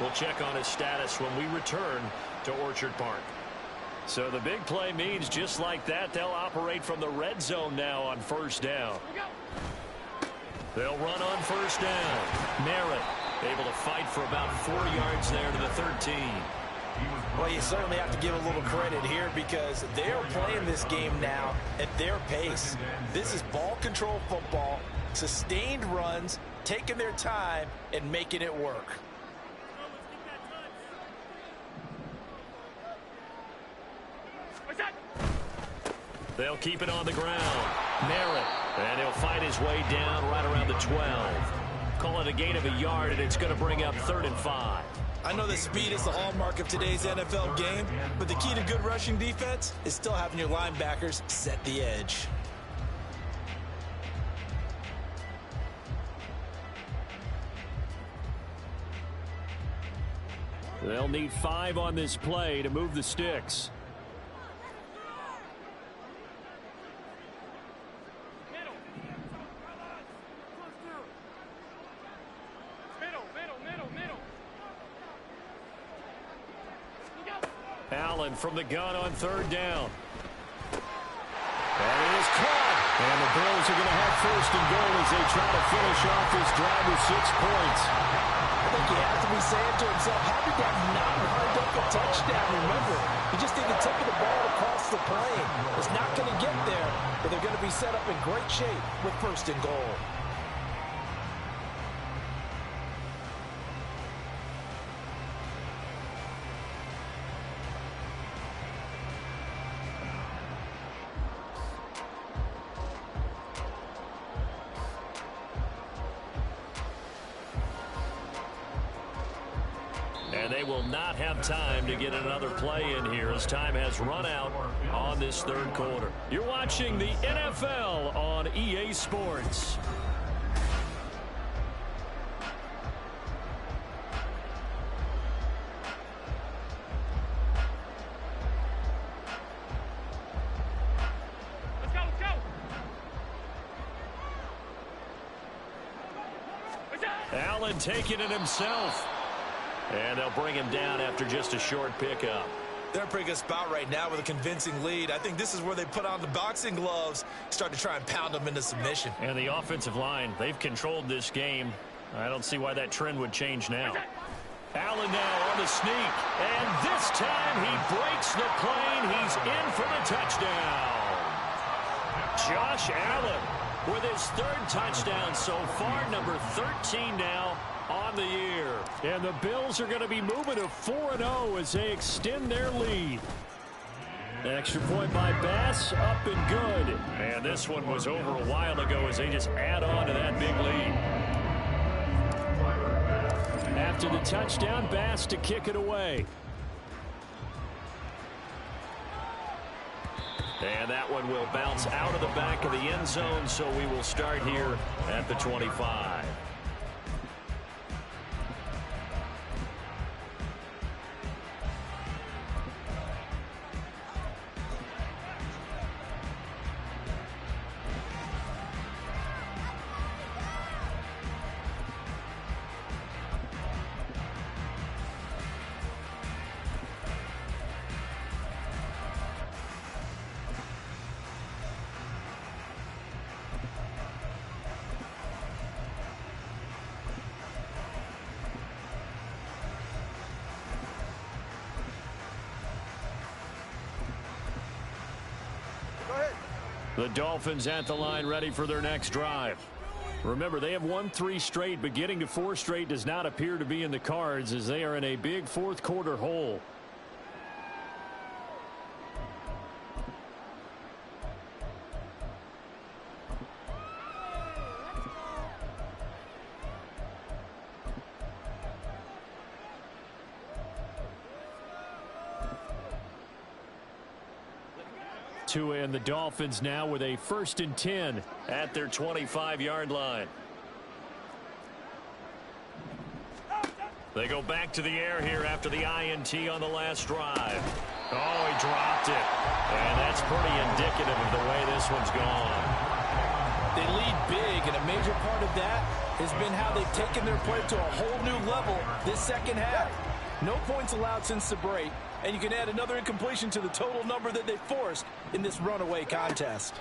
We'll check on his status when we return to Orchard Park. So the big play means just like that, they'll operate from the red zone now on first down. They'll run on first down. Merritt able to fight for about 4 yards there to the 13. Well, you certainly have to give a little credit here because they're playing this game now at their pace. This is ball control football, sustained runs, taking their time, and making it work. They'll keep it on the ground. Merritt. And he'll fight his way down right around the 12. Call it a gain of a yard, and it's going to bring up 3rd and 5. I know that speed is the hallmark of today's NFL game, but the key to good rushing defense is still having your linebackers set the edge. They'll need 5 on this play to move the sticks. Allen from the gun on 3rd down. And it is caught. And the Bills are going to have 1st and goal as they try to finish off this drive with 6 points. I think he has to be saying to himself, how did that not wind up a touchdown? Remember, he just did the tip of the ball across the plane. It's not going to get there, but they're going to be set up in great shape with 1st and goal. And they will not have time to get another play in here as time has run out on this 3rd quarter. You're watching the NFL on EA Sports. Let's go, let's go. Allen taking it himself. And they'll bring him down after just a short pickup. They're in a pretty good spot right now with a convincing lead. I think this is where they put on the boxing gloves, start to try and pound them into submission. And the offensive line, they've controlled this game. I don't see why that trend would change now. Allen now on the sneak. And this this time he breaks the plane. He's in for the touchdown. Josh Allen with his third touchdown so far, number 13 now on the year. And the Bills are going to be moving to 4-0 as they extend their lead. Extra point by Bass, up and good. And this one was over a while ago as they just add on to that big lead. After the touchdown, Bass to kick it away. And that one will bounce out of the back of the end zone, so we will start here at the 25. The Dolphins at the line, ready for their next drive. Remember, they have won 3 straight, but getting to 4 straight does not appear to be in the cards as they are in a big fourth quarter hole. Tua and the Dolphins now with a 1st and 10 at their 25-yard line. They go back to the air here after the INT on the last drive. Oh, he dropped it. And that's pretty indicative of the way this one's gone. They lead big, and a major part of that has been how they've taken their play to a whole new level this second half. No points allowed since the break, and you can add another incompletion to the total number that they forced in this runaway contest.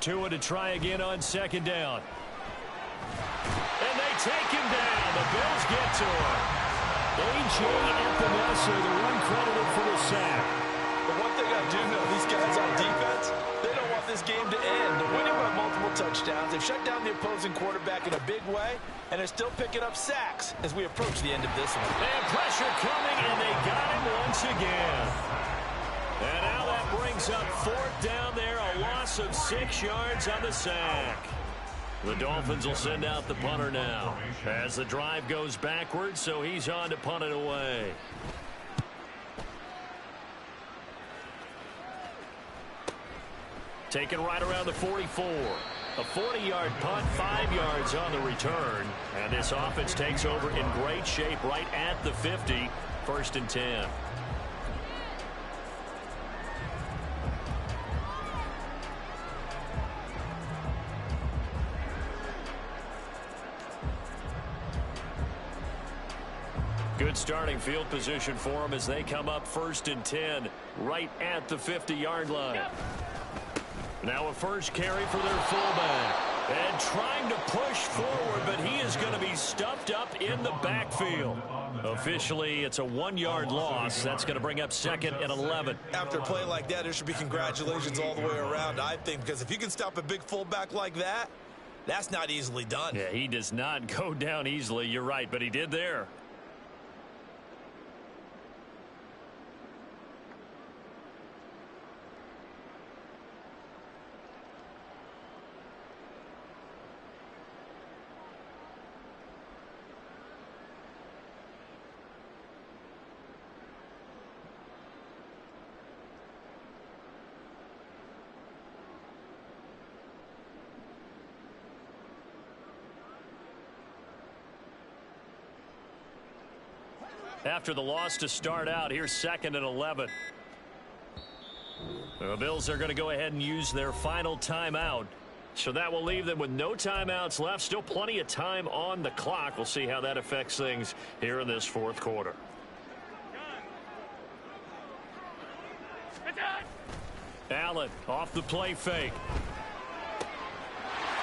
Tua to try again on 2nd down. And they take him down. The Bills get to him. A.J. Epinesa, the one credited for the sack. But one thing I do know, these guys on defense, they don't want this game to end. They're winning by multiple touchdowns. They've shut down the opposing quarterback in a big way, and they're still picking up sacks as we approach the end of this one. They have pressure coming, and they got him once again. And now that brings up 4th down there, a loss of 6 yards on the sack. The Dolphins will send out the punter now as the drive goes backwards, so he's on to punt it away. Taken right around the 44. A 40-yard punt, 5 yards on the return. And this offense takes over in great shape right at the 50. 1st and 10. Good starting field position for them as they come up 1st and 10 right at the 50-yard line. Now a first carry for their fullback. And trying to push forward, but he is going to be stuffed up in the backfield. Officially, it's a 1-yard loss. That's going to bring up 2nd and 11. After a play like that, there should be congratulations all the way around, I think, because if you can stop a big fullback like that, that's not easily done. Yeah, he does not go down easily. You're right, but he did there. After the loss to start out, here's 2nd and 11. The Bills are going to go ahead and use their final timeout. So that will leave them with no timeouts left. Still plenty of time on the clock. We'll see how that affects things here in this 4th quarter. Allen off the play fake.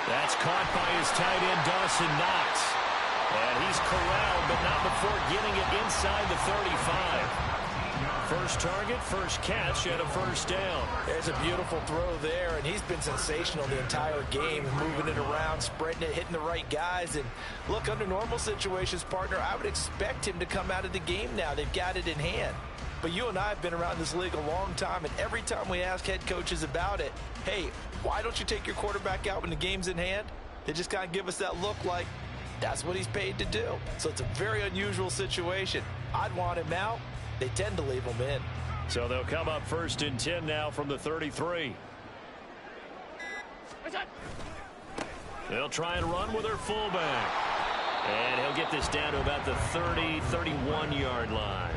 That's caught by his tight end, Dawson Knox. And he's corralled, but not before getting it inside the 35. first target, first catch, and a first down. There's a beautiful throw there, and he's been sensational the entire game, moving it around, spreading it, hitting the right guys. And look, under normal situations, partner, I would expect him to come out of the game now. They've got it in hand. But you and I have been around this league a long time, and every time we ask head coaches about it, hey, why don't you take your quarterback out when the game's in hand? They just kind of give us that look like that's what he's paid to do. So it's a very unusual situation. I'd want him out. They tend to leave him in. So they'll come up first and 10 now from the 33. They'll try and run with their fullback. And he'll get this down to about the 30, 31-yard line.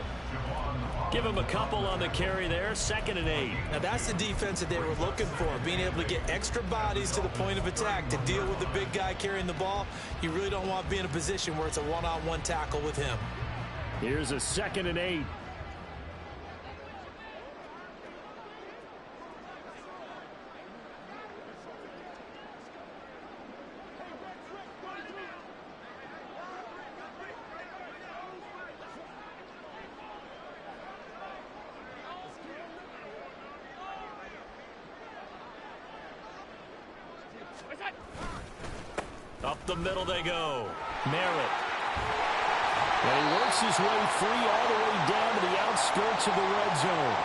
Give him a couple on the carry there, 2nd and 8. Now that's the defense that they were looking for, being able to get extra bodies to the point of attack to deal with the big guy carrying the ball. You really don't want to be in a position where it's a one-on-one tackle with him. Here's a 2nd and 8. Up the middle they go. Merritt. And he works his way free all the way down to the outskirts of the red zone.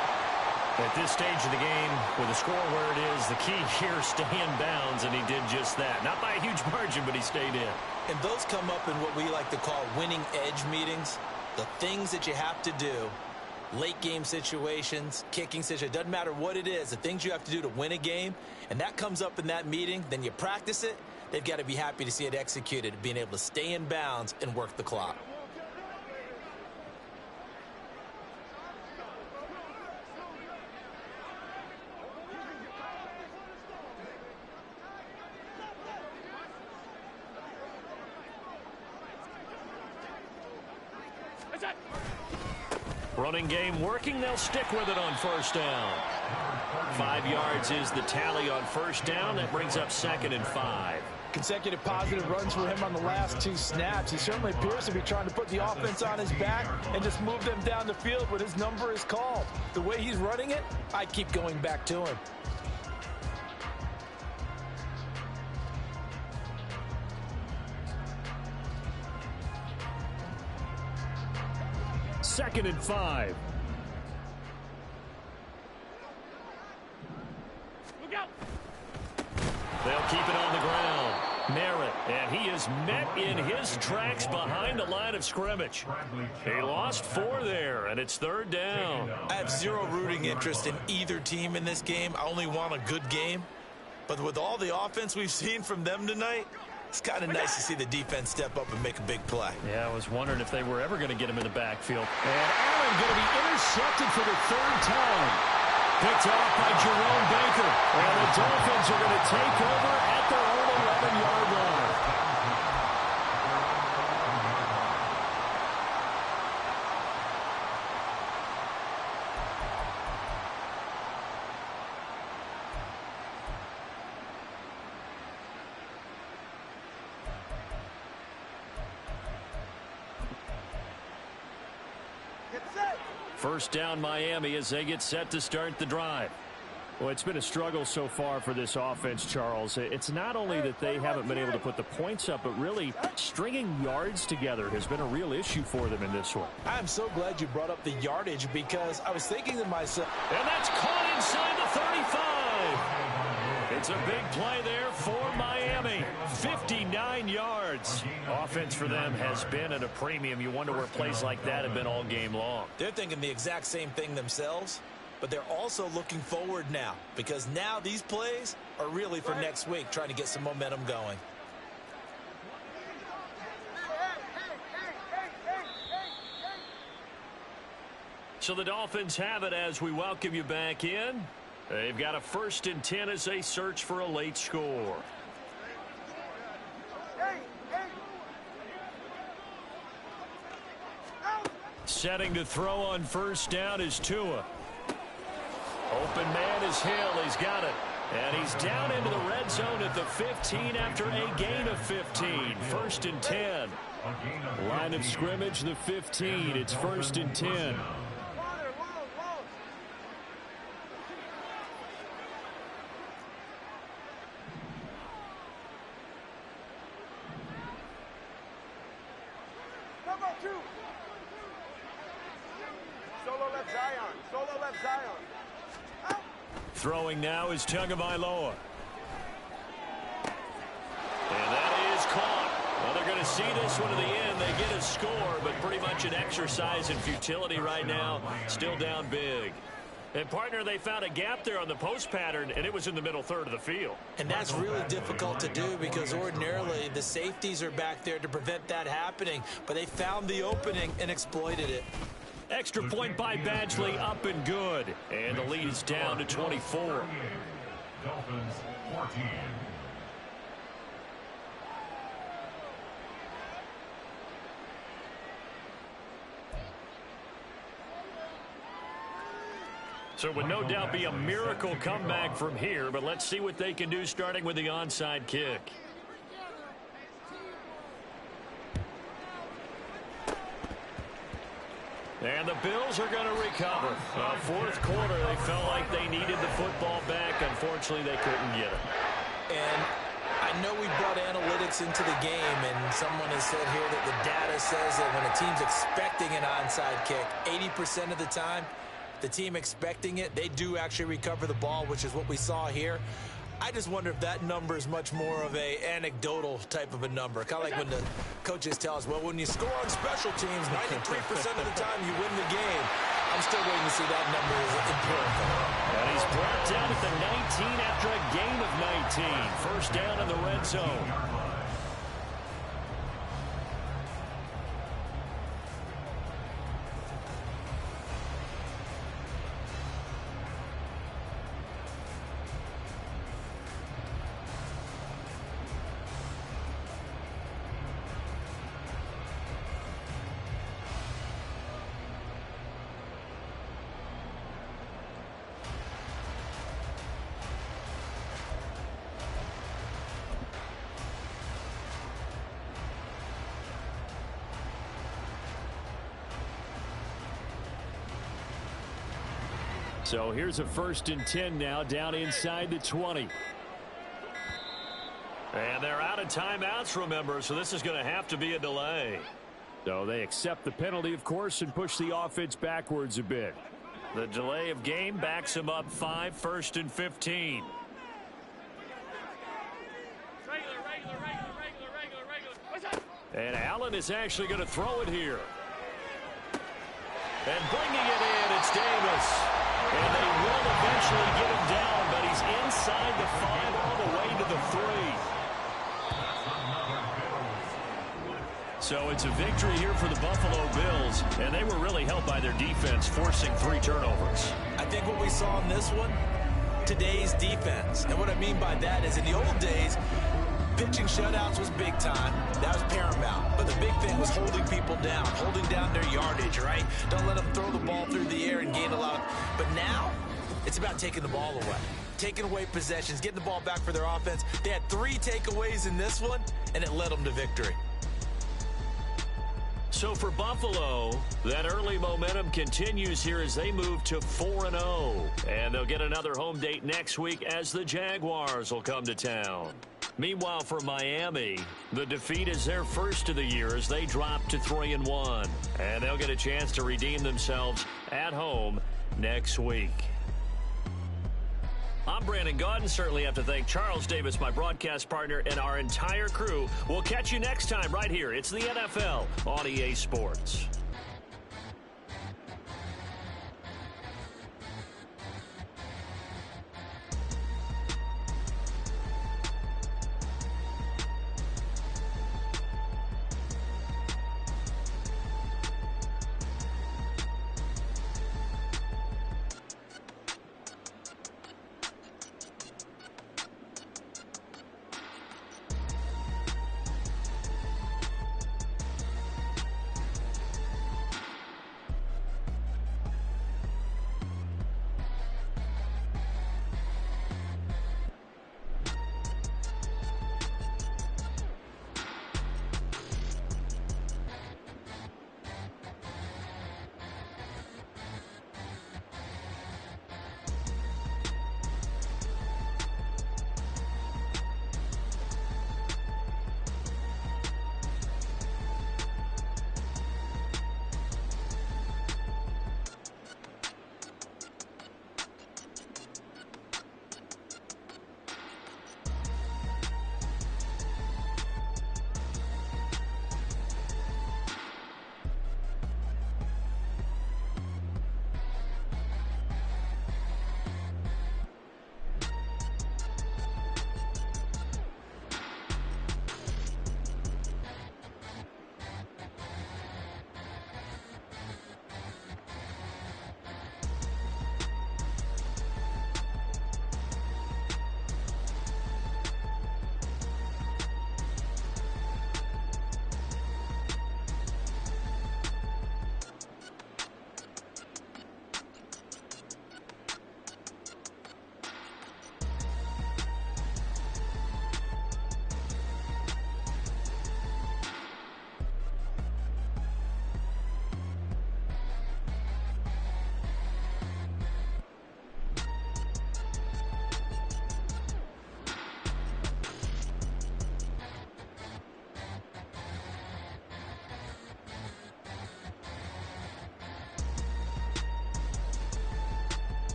At this stage of the game, with the score where it is, the key here, stay in bounds, and he did just that. Not by a huge margin, but he stayed in. And those come up in what we like to call winning edge meetings. The things that you have to do, late game situations, kicking situations, doesn't matter what it is, the things you have to do to win a game, and that comes up in that meeting, then you practice it. They've got to be happy to see it executed, being able to stay in bounds and work the clock. Running game working. They'll stick with it on first down. 5 yards is the tally on first down. That brings up 2nd and 5. Consecutive positive runs for him on the last 2 snaps. He certainly appears to be trying to put the offense on his back and just move them down the field when his number is called. The way he's running it, I keep going back to him. Second and 5. Look out! They'll keep it on the ground. Merritt, and he is met in his tracks behind the line of scrimmage. He lost 4 there, and it's 3rd down. I have zero rooting interest in either team in this game. I only want a good game. But with all the offense we've seen from them tonight, it's kind of nice to see the defense step up and make a big play. Yeah, I was wondering if they were ever going to get him in the backfield. And Allen going to be intercepted for the 3rd time. Picked off by Jerome Baker. And the Dolphins are going to take over at their own 11-yard line. First down Miami as they get set to start the drive. Well, it's been a struggle so far for this offense, Charles. It's not only that they haven't been able to put the points up, but really stringing yards together has been a real issue for them in this one. I'm so glad you brought up the yardage because I was thinking to myself. And that's caught inside the 35. It's a big play there for Miami. 59 yards. Offense for them has been at a premium. You wonder where plays like that have been all game long. They're thinking the exact same thing themselves, but they're also looking forward now because now these plays are really for next week, trying to get some momentum going. So the Dolphins have it as we welcome you back in. They've got a 1st and 10 as they search for a late score. Setting to throw on first down is Tua. Open man is Hill. He's got it. And he's down into the red zone at the 15 after a gain of 15. 1st and 10. Line of scrimmage, the 15. It's 1st and 10. Zion. Solo left Zion. Out. Throwing now is Tagovailoa. And that is caught. Well, they're going to see this one to the end. They get a score, but pretty much an exercise in futility right now. Still down big. And, partner, they found a gap there on the post pattern, and it was in the middle third of the field. And that's really difficult to do because ordinarily the safeties are back there to prevent that happening. But they found the opening and exploited it. Extra point by Badgley, up and good. And the lead is down to 24. Dolphins 14. So it would no doubt be a miracle comeback from here, but let's see what they can do starting with the onside kick. And the Bills are going to recover. Fourth quarter, they felt like they needed the football back. Unfortunately, they couldn't get it. And I know we brought analytics into the game, and someone has said here that the data says that when a team's expecting an onside kick, 80% of the time, the team expecting it, they do actually recover the ball, which is what we saw here. I just wonder if that number is much more of a anecdotal type of a number. Kind of like when the coaches tell us, well, when you score on special teams, 93% of the time you win the game. I'm still waiting to see that number is empirical. And he's brought down at the 19 after a gain of 19. First down in the red zone. So here's a 1st and 10 now, down inside the 20. And they're out of timeouts, remember, so this is going to have to be a delay. So they accept the penalty, of course, and push the offense backwards a bit. The delay of game backs them up 5, 1st and 15. And Allen is actually going to throw it here. And bringing it in, it's Davis. And they will eventually get him down, but he's inside the 5 all the way to the 3. So it's a victory here for the Buffalo Bills, and they were really helped by their defense, forcing 3 turnovers. I think what we saw in this one, today's defense. And what I mean by that is in the old days, pitching shutouts was big time. That was paramount. But the big thing was holding people down, holding down their yardage, right? Don't let them throw the ball through the air and gain a lot. But now, it's about taking the ball away. Taking away possessions, getting the ball back for their offense. They had 3 takeaways in this one, and it led them to victory. So for Buffalo, that early momentum continues here as they move to 4-0. And they'll get another home date next week as the Jaguars will come to town. Meanwhile, for Miami, the defeat is their first of the year as they drop to 3-1. And they'll get a chance to redeem themselves at home next week. I'm Brandon Gaudin. Certainly have to thank Charles Davis, my broadcast partner, and our entire crew. We'll catch you next time right here. It's the NFL on EA Sports.